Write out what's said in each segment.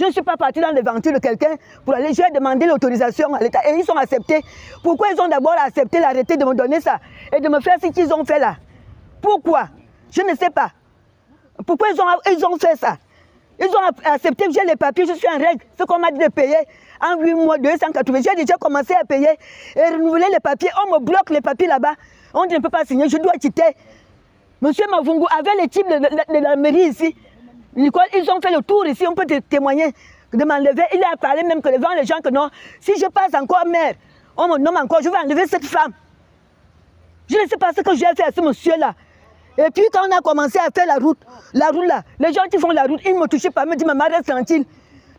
Je ne suis pas partie dans l'aventure de quelqu'un pour aller, j'ai demandé l'autorisation à l'État et ils sont acceptés. Pourquoi ils ont d'abord accepté l'arrêté de me donner ça et de me faire ce qu'ils ont fait là? Pourquoi? Je ne sais pas. Pourquoi ils ont fait ça? Ils ont accepté, j'ai les papiers, je suis en règle. Ce qu'on m'a dit de payer en 8 mois, 280. J'ai déjà commencé à payer et renouveler les papiers. On me bloque les papiers là-bas. On dit je ne peux pas signer, je dois quitter. Monsieur Mavungu, avec les types de la mairie ici, Nicole, ils ont fait le tour ici, on peut témoigner de m'enlever. Il a parlé même que devant les gens que non, si je passe encore maire, on me nomme encore, je vais enlever cette femme. Je ne sais pas ce que j'ai fait à ce monsieur-là. Et puis quand on a commencé à faire la route là, les gens qui font la route, ils ne me touchaient pas, ils me disent maman reste tranquille.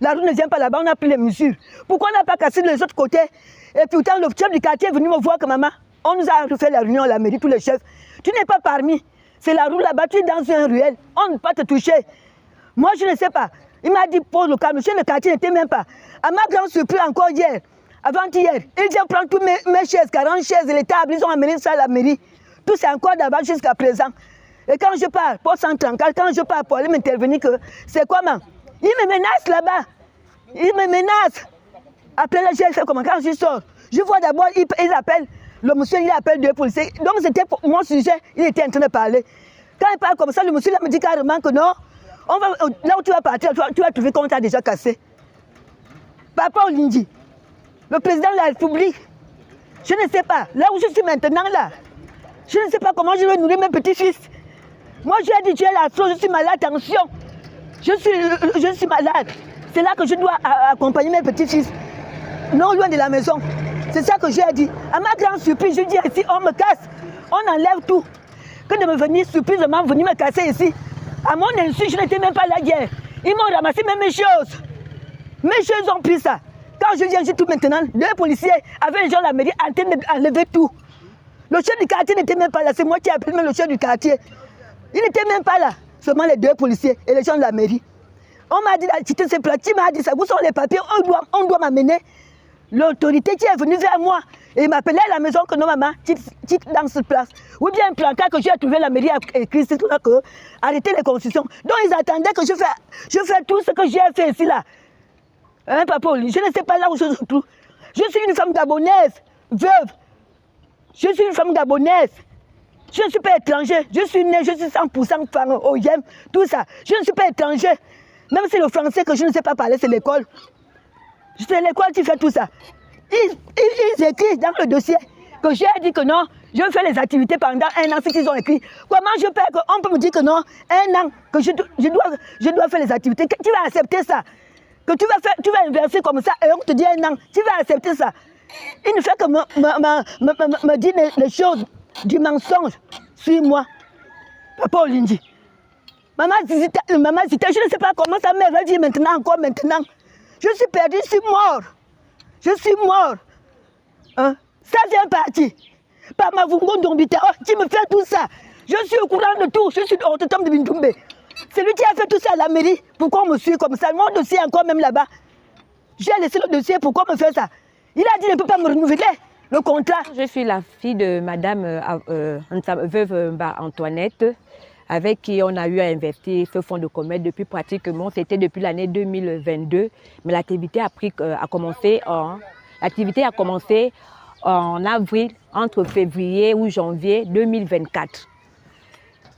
La route ne vient pas là-bas, on a pris les mesures. Pourquoi on n'a pas cassé les autres côtés? Et puis le chef du quartier est venu me voir que maman, on nous a fait la réunion à la mairie, tous les chefs. Tu n'es pas parmi. C'est la route là-bas, tu es dans un ruelle, on ne peut pas te toucher. Moi, je ne sais pas. Il m'a dit, pose le calme. Monsieur le quartier n'était même pas. À ma grande surprise, encore hier, avant-hier, ils viennent prendre toutes mes chaises, 40 chaises et les tables, ils ont amené ça à la mairie. Tout c'est encore d'avant jusqu'à présent. Et quand je parle, pour 134, quand je parle pour aller m'intervenir, c'est comment? Ils me menacent là-bas. Ils me menacent. Après, là, j'ai fait comment? Quand je sors, je vois d'abord, ils appellent, le monsieur, il appelle deux policiers. Donc, c'était pour mon sujet, il était en train de parler. Quand il parle comme ça, le monsieur là me dit carrément que non. On va, là où tu vas partir, tu vas trouver qu'on t'a déjà cassé. Papa Olindi, le président de la République, je ne sais pas, là où je suis maintenant là, je ne sais pas comment je vais nourrir mes petits-fils. Moi je lui ai dit, tu es là, je suis malade, attention, je suis malade. C'est là que je dois accompagner mes petits-fils, non loin de la maison. C'est ça que j'ai dit. À ma grande surprise, je dis ici, on me casse, on enlève tout. Que de me venir surprisement, venir me casser ici. À mon insu, je n'étais même pas là hier. Ils m'ont ramassé même mes choses. Mes choses ont pris ça. Quand je viens, j'ai tout maintenant. Deux policiers avec les gens de la mairie en train d'enlever tout. Le chef du quartier n'était même pas là. C'est moi qui ai appelé même le chef du quartier. Il n'était même pas là. Seulement les deux policiers et les gens de la mairie. On m'a dit, ces plaques, m'a dit ça. Où sont les papiers? On doit m'amener. L'autorité qui est venue vers moi et m'appelait à la maison que non maman, tu dans cette place. Ou bien un placard que j'ai trouvé la mairie a écrit, c'est tout là que arrêtez les constructions. Donc ils attendaient que je fais tout ce que j'ai fait ici là. Hein papa, je ne sais pas là où je se trouve. Je suis une femme gabonaise, veuve. Je suis une femme gabonaise. Je ne suis pas étranger. Je suis née, je suis 100% femme, OIM, tout ça. Je ne suis pas étranger. Même si le français que je ne sais pas parler, c'est l'école. C'est l'école qui fait tout ça. Ils écrivent dans le dossier que j'ai dit que non, je fais les activités pendant 1 an, ce qu'ils ont écrit. Comment je peux, on peut me dire que non, 1 an, que je dois faire les activités. Tu vas accepter ça. Que tu vas inverser comme ça et on te dit 1 an. Tu vas accepter ça. Il ne fait que me dire les choses du mensonge sur moi. Papa Olindi. Maman Zita, je ne sais pas comment ça me va dire maintenant, encore maintenant. Je suis perdu, je suis mort. Je suis mort. Hein? Ça vient partir. Par ma Vungo Ndombita, qui me fait tout ça. Je suis au courant de tout. Je suis au Totem de Bindoumbe. C'est lui qui a fait tout ça à la mairie. Pourquoi on me suit comme ça? Mon dossier est encore même là-bas. J'ai laissé le dossier, pourquoi on me fait ça? Il a dit qu'il ne peut pas me renouveler le contrat. Je suis la fille de madame veuve Antoinette, avec qui on a eu à investir ce fonds de commerce depuis pratiquement, c'était depuis l'année 2022, mais l'activité a commencé en avril, entre février ou janvier 2024.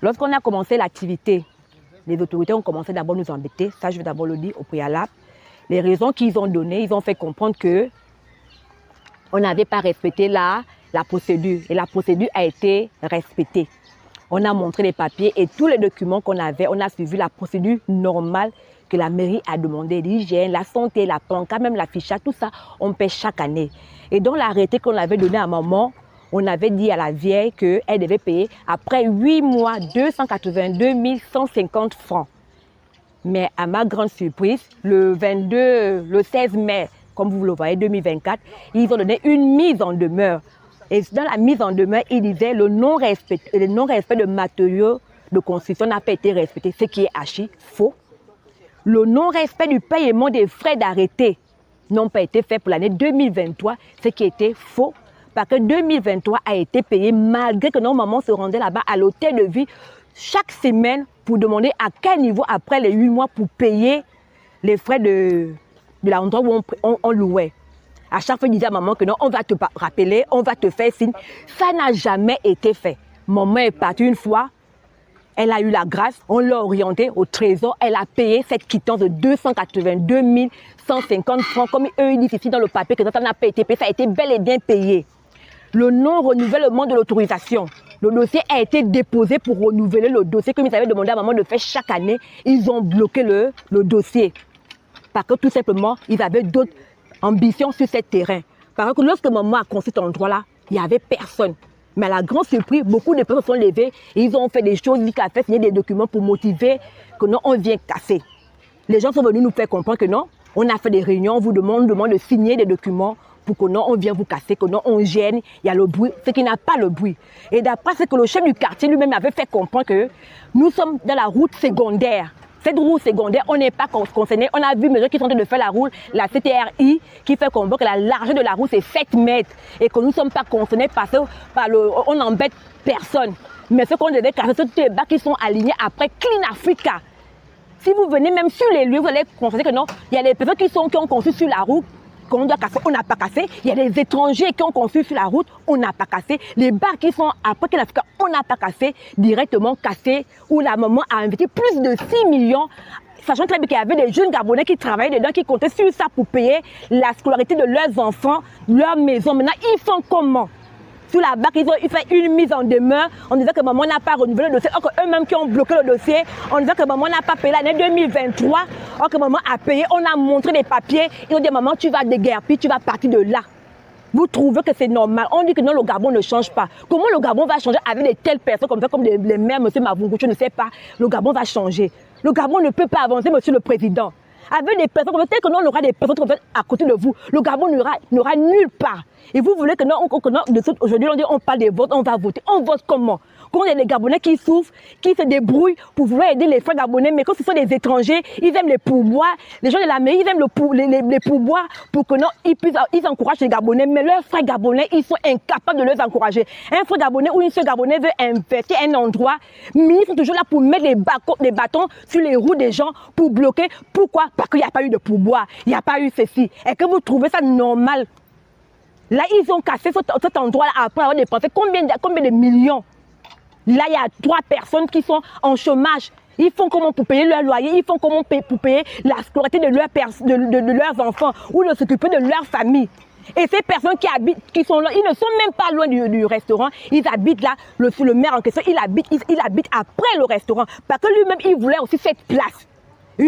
Lorsqu'on a commencé l'activité, les autorités ont commencé d'abord à nous embêter, ça je vais d'abord le dire au préalable. Les raisons qu'ils ont données, ils ont fait comprendre que on n'avait pas respecté la procédure, et la procédure a été respectée. On a montré les papiers et tous les documents qu'on avait, on a suivi la procédure normale que la mairie a demandé, l'hygiène, la santé, la pancarte, même l'affichage, tout ça, on paie chaque année. Et dans l'arrêté qu'on avait donné à maman, on avait dit à la vieille qu'elle devait payer après 8 mois 282 150 francs. Mais à ma grande surprise, le 16 mai, comme vous le voyez, 2024, ils ont donné une mise en demeure. Et dans la mise en demeure, il disait le non-respect de matériaux de construction n'a pas été respecté, ce qui est archi faux. Le non-respect du paiement des frais d'arrêté n'ont pas été fait pour l'année 2023, ce qui était faux. Parce que 2023 a été payé malgré que nos mamans se rendaient là-bas à l'hôtel de vie chaque semaine pour demander à quel niveau, après les 8 mois, pour payer les frais de l'endroit où on louait. À chaque fois, il disait à maman que non, on va te rappeler, on va te faire signe. Ça n'a jamais été fait. Maman est partie une fois, elle a eu la grâce, on l'a orientée au trésor, elle a payé cette quittance de 282 150 francs, comme eux ils disent ici dans le papier que ça n'a pas été payé, ça a été bel et bien payé. Le non-renouvellement de l'autorisation. Le dossier a été déposé pour renouveler le dossier, comme ils avaient demandé à maman de faire chaque année. Ils ont bloqué le dossier. Parce que tout simplement, ils avaient d'autres ambitions sur ce terrain. Parce que lorsque maman a construit cet endroit-là, il n'y avait personne. Mais à la grande surprise, beaucoup de personnes se sont levées et ils ont fait des choses, ils ont fait signer des documents pour motiver que non, on vient casser. Les gens sont venus nous faire comprendre que non, on a fait des réunions, on vous demande de signer des documents pour que non, on vient vous casser, que non, on gêne, il y a le bruit, ce qui n'a pas le bruit. Et d'après ce que le chef du quartier lui-même avait fait comprendre que nous sommes dans la route secondaire. Cette route secondaire, on n'est pas concerné. On a vu mes gens qui sont en train de faire la route, la CTRI, qui fait comprendre que la largeur de la route, c'est 7 mètres. Et que nous ne sommes pas concernés parce qu'on n'embête personne. Mais ce qu'on devait casser, c'est tous les bacs qui sont alignés après Clean Africa. Si vous venez même sur les lieux, vous allez constater que non, il y a des personnes qui ont construit sur la route, qu'on doit casser, on n'a pas cassé. Il y a des étrangers qui ont construit sur la route, on n'a pas cassé. Les bacs qui sont après Clean Africa, on n'a pas cassé, directement cassé, où la maman a investi plus de 6 millions, sachant très bien qu'il y avait des jeunes Gabonais qui travaillaient dedans, qui comptaient sur ça pour payer la scolarité de leurs enfants, leur maison. Maintenant, ils font comment? Sur la BAC, ils ont fait une mise en demeure. On disait que maman n'a pas renouvelé le dossier. Or que eux-mêmes qui ont bloqué le dossier, on disait que maman n'a pas payé l'année 2023. Or que maman a payé, on a montré les papiers. Ils ont dit maman, tu vas déguerpir, tu vas partir de là. Vous trouvez que c'est normal? On dit que non, le Gabon ne change pas. Comment le Gabon va changer avec de telles personnes comme ça, comme les maires, M. Mavungu, je ne sais pas. Le Gabon va changer. Le Gabon ne peut pas avancer, Monsieur le Président. Avec des personnes comme ça, tel que nous, on aura des personnes comme ça à côté de vous, le Gabon n'aura nulle part. Et vous voulez que nous, aujourd'hui, on parle des votes, on va voter. On vote comment? Quand il y a des Gabonais qui souffrent, qui se débrouillent pour vouloir aider les frères Gabonais, mais quand ce sont des étrangers, ils aiment les pourboires. Les gens de la mairie, ils aiment les pourboires pour que non, ils encouragent les Gabonais. Mais leurs frères Gabonais, ils sont incapables de les encourager. Un frère Gabonais ou une soeur Gabonais veut investir un endroit, mais ils sont toujours là pour mettre les bâtons sur les roues des gens pour bloquer. Pourquoi? Parce qu'il n'y a pas eu de pourboire, il n'y a pas eu ceci. Et que vous trouvez ça normal? Là, ils ont cassé cet endroit-là après avoir dépensé combien de millions? Là, il y a 3 personnes qui sont en chômage. Ils font comment pour payer leur loyer? Ils font comment pour payer la scolarité de leurs enfants ou de s'occuper de leur famille? Et ces personnes qui sont là, ils ne sont même pas loin du restaurant. Ils habitent là, le maire en question, il habite après le restaurant. Parce que lui-même, il voulait aussi cette place.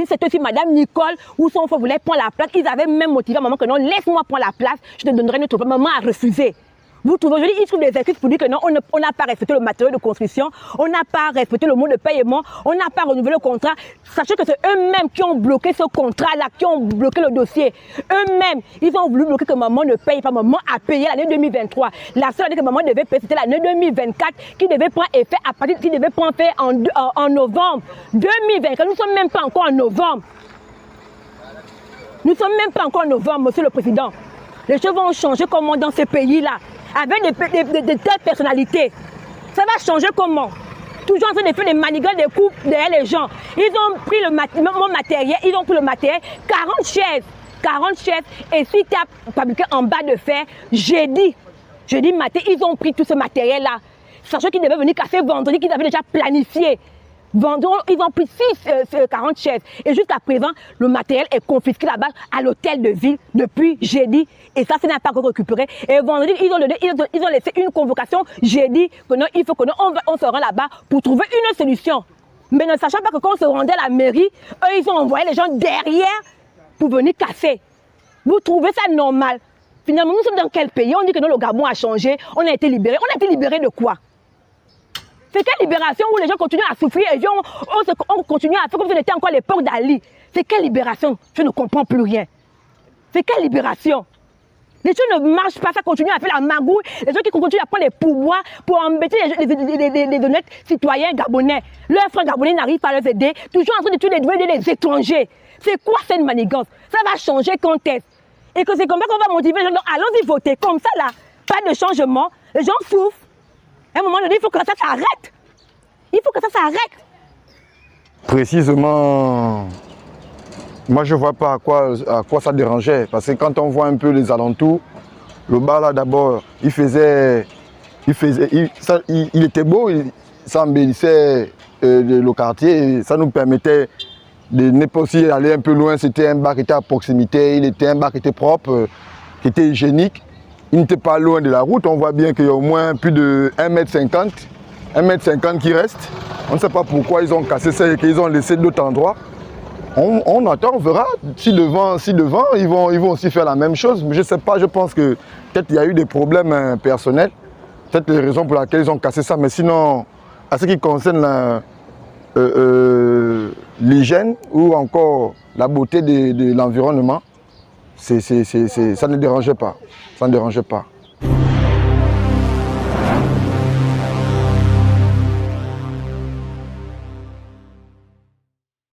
Cette fille, Madame Nicole, où son frère voulait prendre la place. Ils avaient même motivé maman que non, laisse-moi prendre la place, je te donnerai notre place. Maman a refusé. Vous trouvez aujourd'hui, ils trouvent des excuses pour dire que non, on n'a pas respecté le matériel de construction, on n'a pas respecté le mot de paiement, on n'a pas renouvelé le contrat. Sachez que c'est eux-mêmes qui ont bloqué ce contrat-là, qui ont bloqué le dossier. Eux-mêmes, ils ont voulu bloquer que maman ne paye pas. Maman a payé l'année 2023. La seule année que maman devait payer, c'était l'année 2024 qui devait prendre effet à partir, qui devait prendre effet en novembre 2024. Nous ne sommes même pas encore en novembre. Nous ne sommes même pas encore en novembre, Monsieur le Président. Les choses vont changer comment dans ce pays-là? Avec de telles personnalités. Ça va changer comment? Toujours en train de faire des manigances, des coups derrière les gens. Ils ont pris mon matériel, ils ont pris le matériel, 40 chaises. Et si tu as fabriqué en bas de fer, jeudi matin, ils ont pris tout ce matériel-là. Sachant qu'ils devaient venir casser vendredi, qu'ils avaient déjà planifié. Vendredi, ils ont pris 40 chaises. Et jusqu'à présent, le matériel est confisqué là-bas à l'hôtel de ville depuis jeudi. Et ça n'a pas encore récupéré. Et vendredi, ils ont laissé une convocation jeudi. Que non, il faut que non, on se rend là-bas pour trouver une solution. Mais ne sachant pas que quand on se rendait à la mairie, eux, ils ont envoyé les gens derrière pour venir casser. Vous trouvez ça normal? Finalement, nous sommes dans quel pays? On dit que non, le Gabon a changé, on a été libérés. On a été libérés de quoi? C'est quelle libération où les gens continuent à souffrir et on continue à faire comme si c'était encore l'époque d'Ali? C'est quelle libération? Je ne comprends plus rien. C'est quelle libération? Les choses ne marchent pas, ça continue à faire la magouille. Les gens qui continuent à prendre les pouvoirs pour embêter les honnêtes citoyens gabonais. Leurs frères gabonais n'arrivent pas à les aider, toujours en train de tuer les étrangers. C'est quoi cette manigance? Ça va changer quand est-ce? Et que c'est comme ça qu'on va motiver les gens. Allons-y voter, comme ça là, pas de changement. Les gens souffrent. À un moment donné, il faut que ça s'arrête. Il faut que ça s'arrête. Précisément, Moi, je ne vois pas à quoi ça dérangeait. Parce que quand on voit un peu les alentours, le bar là, d'abord, il était beau, ça embellissait le quartier. Et ça nous permettait de ne pas aussi aller un peu loin. C'était un bar qui était à proximité, il était un bar qui était propre, qui était hygiénique. Il n'était pas loin de la route. On voit bien qu'il y a au moins plus de 1,50 m, 1,50 m qui reste. On ne sait pas pourquoi ils ont cassé ça et qu'ils ont laissé d'autres endroits. On attend, on verra. Si devant, ils vont aussi faire la même chose. Mais je ne sais pas, je pense que peut-être il y a eu des problèmes personnels. Peut-être les raisons pour lesquelles ils ont cassé ça. Mais sinon, à ce qui concerne l'hygiène ou encore la beauté de l'environnement, ça ne dérangeait pas. Ça ne dérangeait pas.